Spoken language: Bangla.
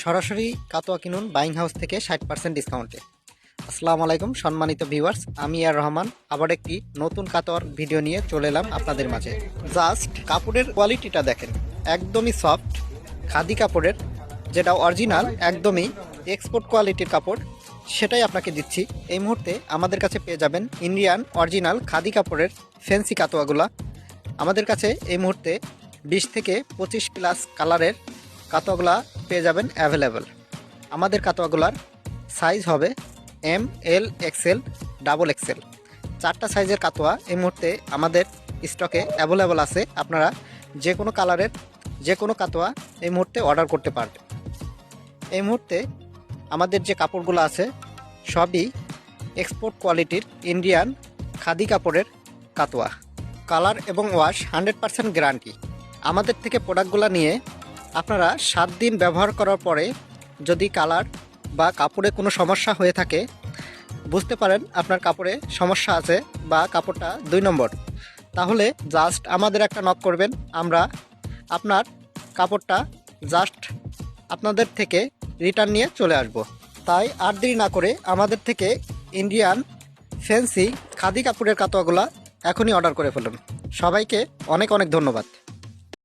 সরাসরি কাতোয়া কিনুন বাইং হাউস থেকে 60% ডিসকাউন্টে। আসসালামু আলাইকুম সম্মানিত ভিউয়ার্স, আমি আর রহমান আবার একটি নতুন কাতোয়ার ভিডিও নিয়ে চলে এলাম আপনাদের মাঝে। জাস্ট কাপড়ের কোয়ালিটিটা দেখেন, একদমই সফট খাদি কাপড়ের, যেটা অরিজিনাল একদমই এক্সপোর্ট কোয়ালিটির কাপড়, সেটাই আপনাকে দিচ্ছি। এই মুহূর্তে আমাদের কাছে পেয়ে যাবেন ইন্ডিয়ান অরিজিনাল খাদি কাপড়ের ফ্যান্সি কাতোয়াগুলা। আমাদের কাছে এই মুহূর্তে 20 থেকে 25 প্লাস কালারের কাতোয়াগুলা পেয়ে যাবেন অ্যাভেলেবেল। আমাদের কাতোয়াগুলার সাইজ হবে এম, এল, এক্সেল, ডাবল এক্সেল, 4টা সাইজের কাতোয়া এই মুহূর্তে আমাদের স্টকে অ্যাভেলেবেল আছে। আপনারা যে কোনো কালারের যে কোনো কাতোয়া এই মুহূর্তে অর্ডার করতে পারবেন। এই মুহূর্তে আমাদের যে কাপড়গুলো আছে সবই এক্সপোর্ট কোয়ালিটির ইন্ডিয়ান খাদি কাপড়ের কাতোয়া। কালার এবং ওয়াশ 100% গ্যারান্টি। আমাদের থেকে প্রোডাক্টগুলো নিয়ে আপনারা 7 দিন ব্যবহার করার পরে যদি কালার বা কাপড়ে কোনো সমস্যা হয়ে থাকে, বুঝতে পারেন আপনার কাপড়ে সমস্যা আছে বা কাপড়টা 2 নম্বর, তাহলে জাস্ট আমাদের একটা নক করবেন, আমরা আপনার কাপড়টা জাস্ট আপনাদের থেকে রিটার্ন নিয়ে চলে আসব। তাই আর দেরি না করে আমাদের থেকে ইন্ডিয়ান ফ্যান্সি খাদি কাপড়ের কাতোয়াগুলো এখনই অর্ডার করে ফেলুন। সবাইকে অনেক অনেক ধন্যবাদ।